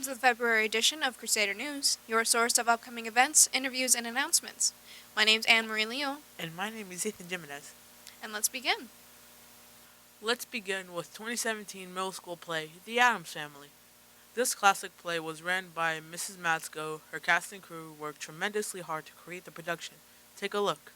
to the February edition of Crusader News, your source of upcoming events, interviews, and announcements. My name's Anne-Marie Leo. And my name is Ethan Jimenez. And let's begin. Let's begin with 2017 middle school play, The Addams Family. This classic play was ran by Mrs. Matsko. Her cast and crew worked tremendously hard to create the production. Take a look.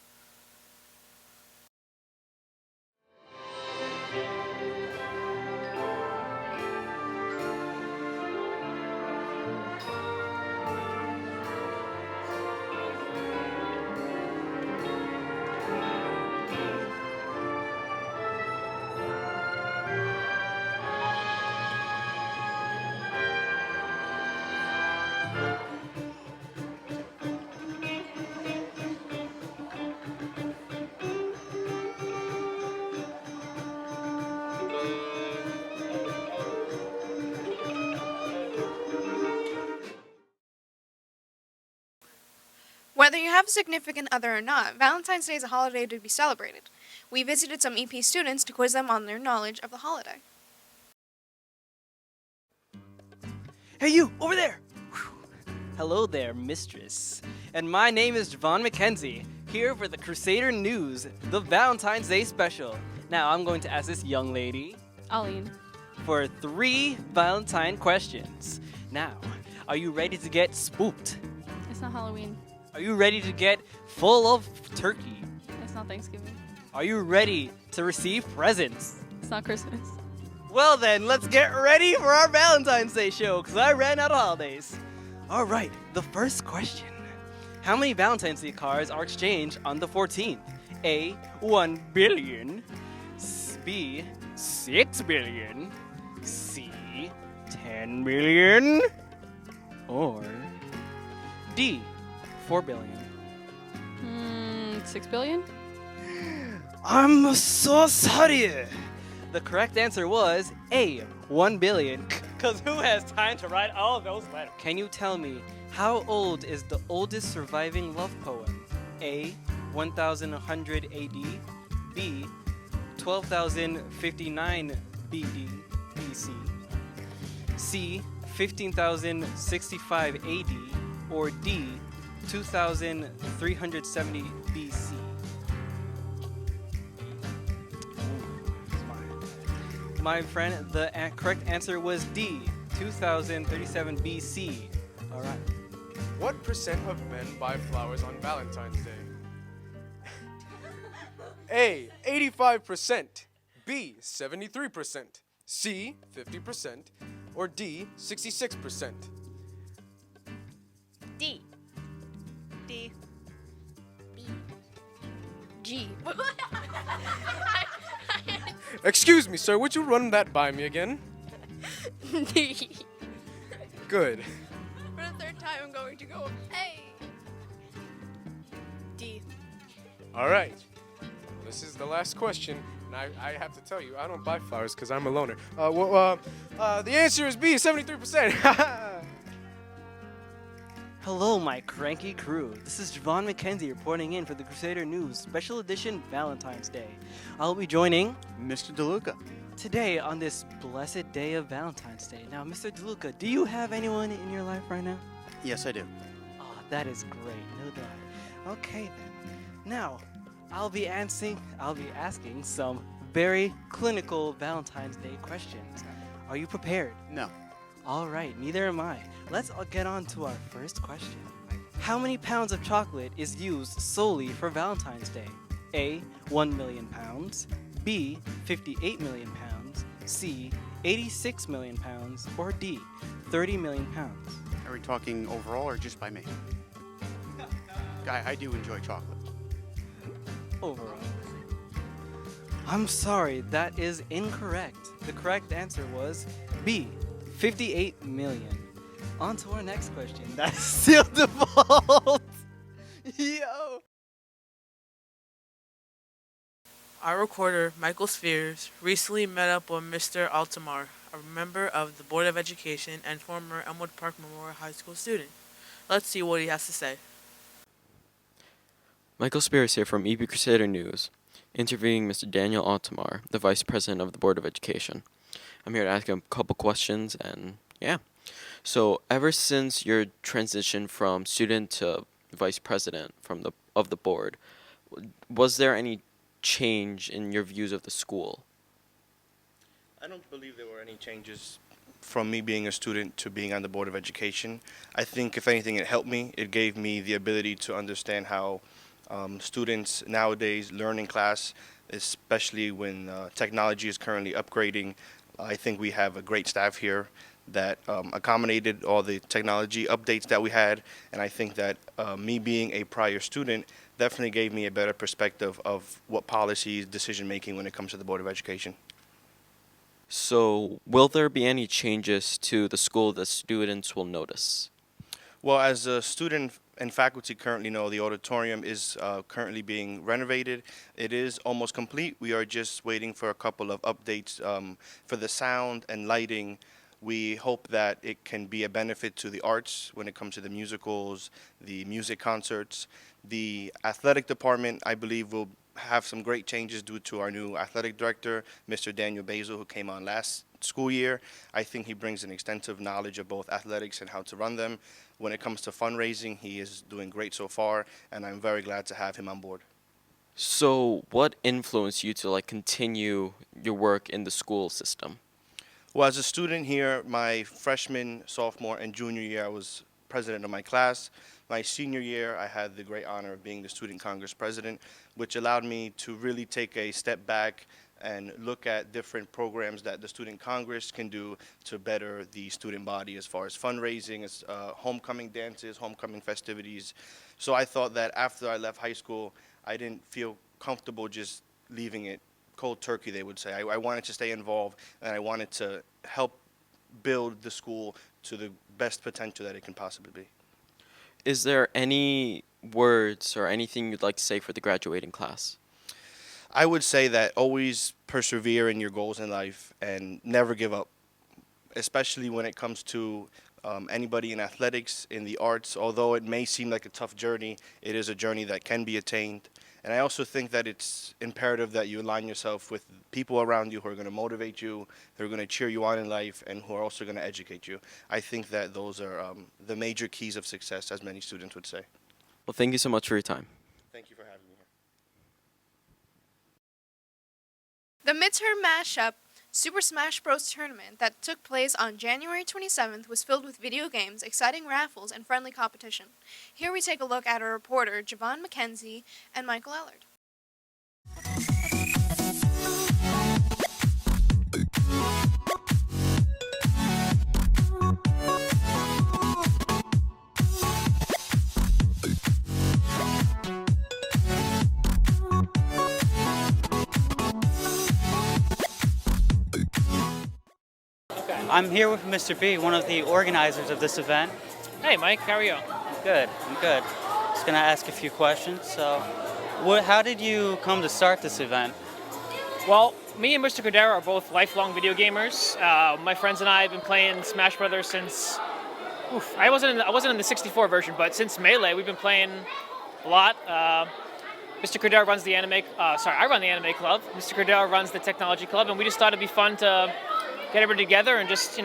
Whether you have a significant other or not, Valentine's Day is a holiday to be celebrated. We visited some EP students to quiz them on their knowledge of the holiday. Hey you, over there! Hello there, mistress. And my name is Javon McKenzie, here for the Crusader News, the Valentine's Day special. Now I'm going to ask this young lady, Aline, for 3 Valentine questions. Now, are you ready to get spooked? it's not Halloween. Are you ready to get full of turkey? It's not Thanksgiving. Are you ready to receive presents? It's not Christmas. Well then, let's get ready for our Valentine's Day show, because I ran out of holidays. Alright, the first question. How many Valentine's Day cards are exchanged on the 14th? A, 1 billion. B, 6 billion. C, 10 billion. Or D, 4 billion. 6 billion? I'm so sorry. The correct answer was A, 1 billion. Because who has time to write all those letters? Can you tell me, how old is the oldest surviving love poem? A, 1100 AD. B, 12,059 BD, BC. C, 15,065 AD. Or D, 2,370 BC. My friend, the correct answer was D, 2037 BC. All right. What percent of men buy flowers on Valentine's Day? A, 85%. B, 73%. C, 50%. Or D, 66%. D. D. B. G. Excuse me, sir, would you run that by me again? D. Good. For the third time, I'm going to go A. D. All right. This is the last question, and I have to tell you, I don't buy flowers because I'm a loner. The answer is B, 73%. Hello, my cranky crew. This is Javon McKenzie reporting in for the Crusader News Special Edition Valentine's Day. I'll be joining Mr. DeLuca. today on this blessed day of Valentine's Day. Now, Mr. DeLuca, do you have anyone in your life right now? Yes, I do. Oh, that is great, no doubt. Okay then. Now, I'll be asking some very clinical Valentine's Day questions. Are you prepared? No. All right, neither am I. Let's get on to our first question. How many pounds of chocolate is used solely for Valentine's Day? A, 1 million pounds. B, 58 million pounds. C, 86 million pounds. Or D, 30 million pounds. Are we talking overall or just by me? I do enjoy chocolate. Overall. I'm sorry, that is incorrect. The correct answer was B, 58 million. On to our next question. That's still default. Yo. Our recorder, Michael Spears, recently met up with Mr. Altamar, a member of the Board of Education and former Elmwood Park Memorial High School student. Let's see what he has to say. Michael Spears here from EP Crusader News, interviewing Mr. Daniel Altamar, the Vice President of the Board of Education. I'm here to ask him a couple questions, and yeah, So, ever since your transition from student to vice president of the board, was there any change in your views of the school? I don't believe there were any changes from me being a student to being on the Board of Education. I think, if anything, it helped me. It gave me the ability to understand how students nowadays learn in class, especially when technology is currently upgrading. I think we have a great staff here that accommodated all the technology updates that we had, and I think that me being a prior student definitely gave me a better perspective of what policies, decision making when it comes to the Board of Education. So, will there be any changes to the school that students will notice? Well, as a student and faculty currently know, the auditorium is currently being renovated. It is almost complete. We are just waiting for a couple of updates for the sound and lighting. We hope that it can be a benefit to the arts when it comes to the musicals, the music concerts. The athletic department, I believe, will have some great changes due to our new athletic director, Mr. Daniel Basil, who came on last school year. I think he brings an extensive knowledge of both athletics and how to run them. When it comes to fundraising, he is doing great so far, and I'm very glad to have him on board. So, what influenced you to continue your work in the school system? Well, as a student here, my freshman, sophomore, and junior year, I was president of my class. My senior year, I had the great honor of being the Student Congress president, which allowed me to really take a step back and look at different programs that the Student Congress can do to better the student body as far as fundraising, as homecoming dances, homecoming festivities. So I thought that after I left high school, I didn't feel comfortable just leaving it cold turkey, they would say. I wanted to stay involved, and I wanted to help build the school to the best potential that it can possibly be. Is there any words or anything you'd like to say for the graduating class? I would say that always persevere in your goals in life and never give up, especially when it comes to anybody in athletics, in the arts. Although it may seem like a tough journey, it is a journey that can be attained. And I also think that it's imperative that you align yourself with people around you who are going to motivate you, who are going to cheer you on in life, and who are also going to educate you. I think that those are the major keys of success, as many students would say. Well, thank you so much for your time. Thank you for having me here. The midterm mashup Super Smash Bros. Tournament that took place on January 27th was filled with video games, exciting raffles, and friendly competition. Here we take a look at our reporter, Javon McKenzie and Michael Ellard. I'm here with Mr. B, one of the organizers of this event. Hey, Mike, how are you? I'm good. Just gonna ask a few questions. So, how did you come to start this event? Well, me and Mr. Crusader are both lifelong video gamers. My friends and I have been playing Smash Brothers since. I wasn't in the 64 version, but since Melee, we've been playing a lot. Mr. Crusader runs the anime. I run the anime club. Mr. Crusader runs the technology club, and we just thought it'd be fun to get everybody together and just,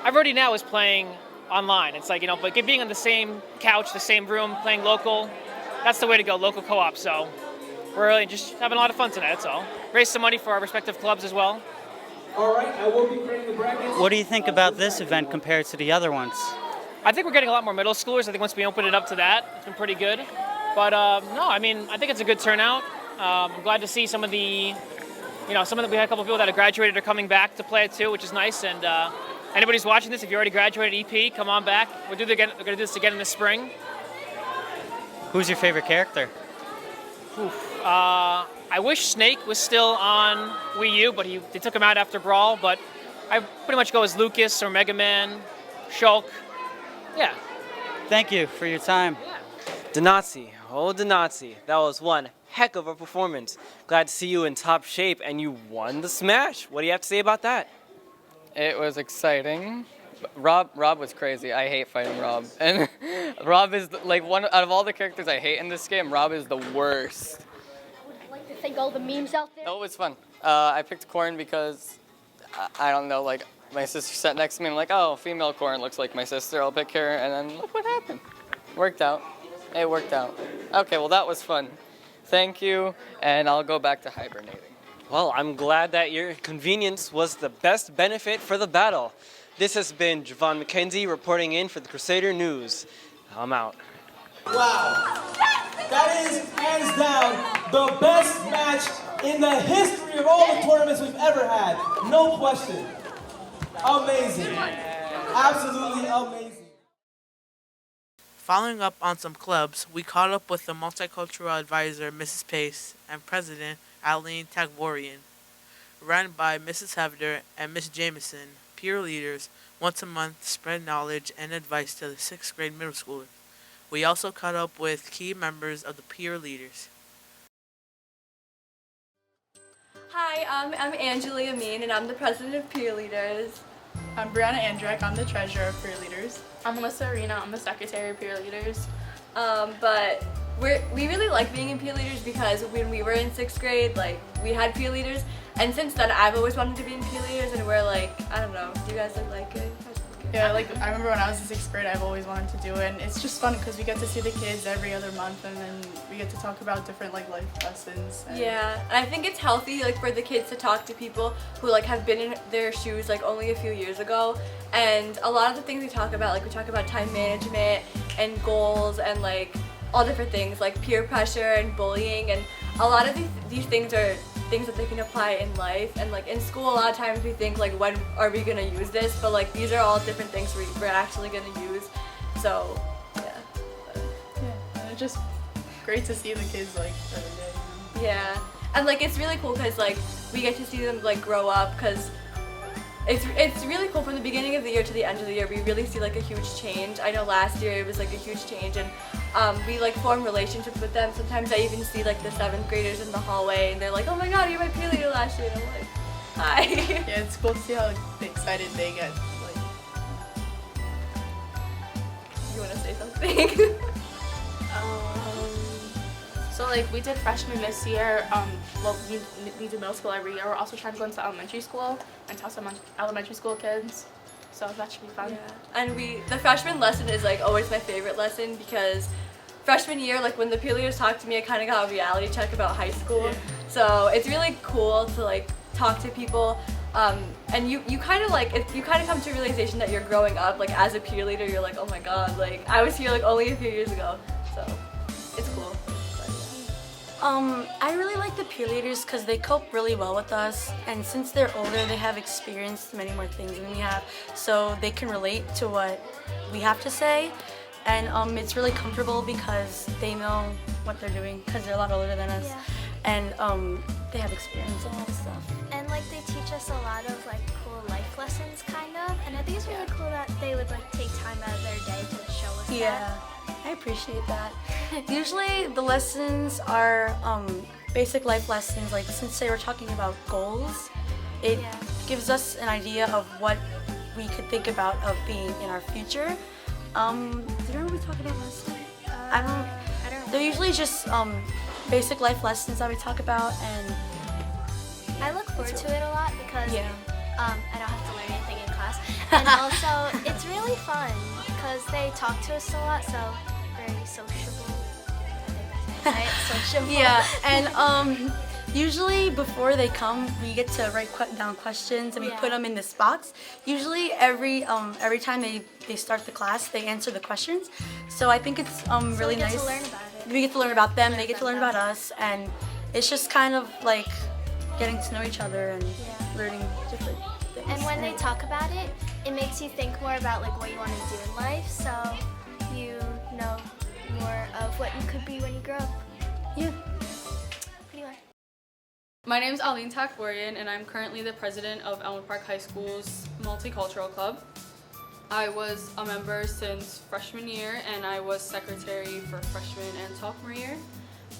everybody now is playing online. It's like, but being on the same couch, the same room, playing local, that's the way to go, local co-op. So we're really just having a lot of fun tonight, that's all. Raise some money for our respective clubs as well. All right, I will be creating the brackets. What do you think about this event compared to the other ones? I think we're getting a lot more middle schoolers. I think once we open it up to that, it's been pretty good. But I think it's a good turnout. I'm glad to see some of the we had a couple of people that have graduated are coming back to play it too, which is nice. And anybody's watching this, if you already graduated EP, come on back. We're going to do this again in the spring. Who's your favorite character? I wish Snake was still on Wii U, but they took him out after Brawl. But I pretty much go as Lucas or Mega Man, Shulk. Yeah. Thank you for your time. Yeah. Donazzi, that was one heck of a performance. Glad to see you in top shape, and you won the Smash. What do you have to say about that? It was exciting. Rob was crazy. I hate fighting Rob. And Rob is one out of all the characters I hate in this game, Rob is the worst. I would like to thank all the memes out there. Oh, it was fun. I picked Corrin because, I don't know, My sister sat next to me, I'm like, oh, female corn looks like my sister, I'll pick her, and then look what happened. Worked out. It worked out. Okay, well that was fun. Thank you, and I'll go back to hibernating. Well, I'm glad that your convenience was the best benefit for the battle. This has been Javon McKenzie reporting in for the Crusader News. I'm out. Wow. That is, hands down, the best match in the history of all the tournaments we've ever had. No question. Amazing. Absolutely amazing. Following up on some clubs, we caught up with the multicultural advisor, Mrs. Pace, and President Aline Tagwarian. Run by Mrs. Hefner and Miss Jameson, peer leaders once a month spread knowledge and advice to the 6th grade middle schoolers. We also caught up with key members of the peer leaders. Hi, I'm Angela Amin, and I'm the president of Peer Leaders. I'm Brianna Andrek, I'm the treasurer of Peer Leaders. I'm Melissa Arena, I'm the secretary of Peer Leaders. But we really like being in Peer Leaders because when we were in 6th grade, like, we had Peer Leaders, and since then I've always wanted to be in Peer Leaders, and we're like, I don't know, do you guys like it? Yeah, like, I remember when I was in 6th grade, I've always wanted to do it, and it's just fun because we get to see the kids every other month, and then we get to talk about different, like, life lessons. Yeah, and I think it's healthy, like, for the kids to talk to people who, like, have been in their shoes, like, only a few years ago, and a lot of the things we talk about, like, we talk about time management and goals and, like, all different things, like peer pressure and bullying, and a lot of these things are things that they can apply in life, and like in school a lot of times we think like, when are we gonna use this, but like these are all different things we're actually gonna use, so yeah. Yeah, and it's just great to see the kids like every day, you know? Yeah, and like it's really cool because like we get to see them like grow up, because it's really cool from the beginning of the year to the end of the year. We really see like a huge change. I know last year it was like a huge change, and we like form relationships with them. Sometimes I even see like the 7th graders in the hallway, and they're like, "Oh my God, you're my peer leader last year." And I'm like, "Hi." Yeah, it's cool to see how excited they get. Like, you want to say something? So like we did freshman this year, well we do middle school every year. We're also trying to go into elementary school and tell some elementary school kids. So that should be fun. Yeah. And the freshman lesson is like always my favorite lesson, because freshman year, like when the peer leaders talked to me, I kind of got a reality check about high school. Yeah. So it's really cool to like talk to people, and you kind of like you kind of come to a realization that you're growing up. Like as a peer leader, you're like, oh my God, like I was here like only a few years ago. So it's cool. I really like the peer leaders because they cope really well with us, and since they're older, they have experienced many more things than we have, so they can relate to what we have to say, and it's really comfortable because they know what they're doing because they're a lot older than us, and they have experience in all this stuff. And like they teach us a lot of like cool life lessons, kind of, and I think it's really cool that they would like take time out of their day to show us that. I appreciate that. Usually the lessons are basic life lessons, like since they were talking about goals, it gives us an idea of what we could think about of being in our future. Did I remember we talked about last time? I don't. They're usually just basic life lessons that we talk about, and I look forward to it a lot because I don't have to learn anything in class, and also it's really fun because they talk to us a lot, so very sociable. Right? Sociable. Yeah, and usually before they come, we get to write down questions and we put them in this box. Usually every time they start the class, they answer the questions. So I think it's really nice. We get to learn about it. We get to learn about them, they get to learn about us, and it's just kind of like getting to know each other and learning different things. And when they talk about it, it makes you think more about like what you want to do in life, so you know more of what you could be when you grow up. Yeah. Pretty much. My name is Aline Takborian, and I'm currently the president of Elmwood Park High School's Multicultural Club. I was a member since freshman year, and I was secretary for freshman and sophomore year.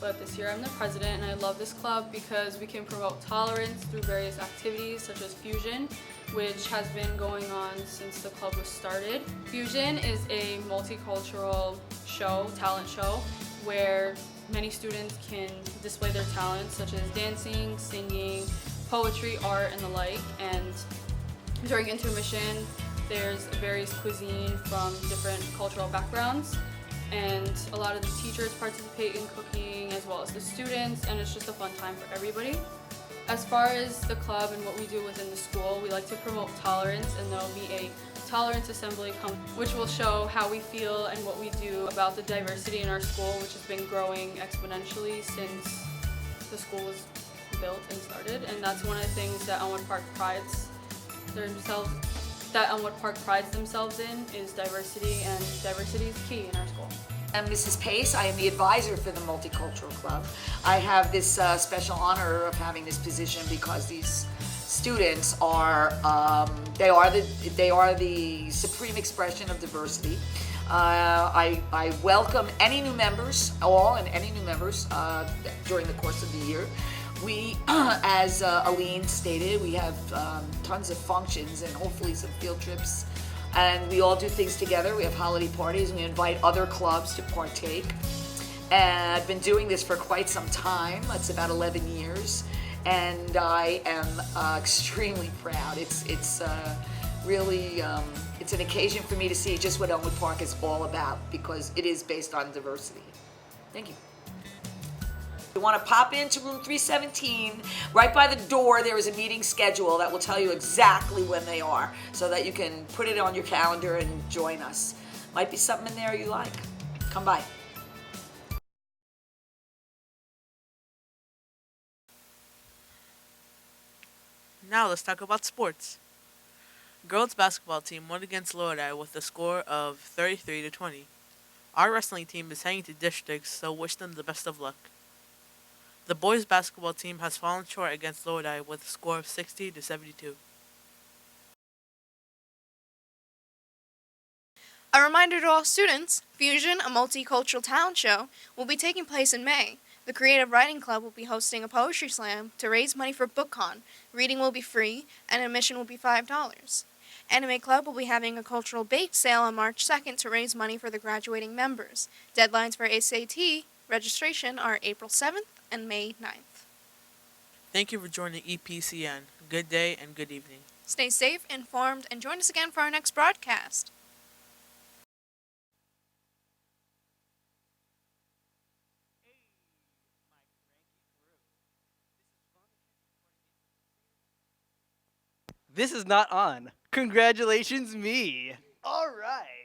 But this year I'm the president, and I love this club because we can promote tolerance through various activities such as Fusion, which has been going on since the club was started. Fusion is a multicultural talent show, where many students can display their talents such as dancing, singing, poetry, art, and the like. And During intermission, there's various cuisine from different cultural backgrounds, and a lot of the teachers participate in cooking as well as the students, and it's just a fun time for everybody. As far as the club and what we do within the school, we like to promote tolerance, and there'll be a tolerance assembly which will show how we feel and what we do about the diversity in our school, which has been growing exponentially since the school was built and started. And that's one of the things that Elmwood Park prides themselves in is diversity, and diversity is key in our school. I'm Mrs. Pace. I am the advisor for the Multicultural Club. I have this special honor of having this position because these students are they are the supreme expression of diversity. I welcome any new members, any new members during the course of the year. We, as Aline stated, we have tons of functions and hopefully some field trips. And we all do things together. We have holiday parties and we invite other clubs to partake. And I've been doing this for quite some time. It's about 11 years. And I am extremely proud. It's really, it's an occasion for me to see just what Elmwood Park is all about because it is based on diversity. Thank you. You want to pop into room 317, right by the door there is a meeting schedule that will tell you exactly when they are so that you can put it on your calendar and join us. Might be something in there you like. Come by. Now let's talk about sports. Girls basketball team won against Lodi with a score of 33-20. Our wrestling team is heading to districts, so wish them the best of luck. The boys basketball team has fallen short against Lodi with a score of 60-72. A reminder to all students, Fusion, a multicultural talent show, will be taking place in May. The Creative Writing Club will be hosting a poetry slam to raise money for BookCon. Reading will be free, and admission will be $5. Anime Club will be having a cultural bake sale on March 2nd to raise money for the graduating members. Deadlines for SAT registration are April 7th and May 9th. Thank you for joining EPCN. Good day and good evening. Stay safe, informed, and join us again for our next broadcast. This is not on. Congratulations, me. All right.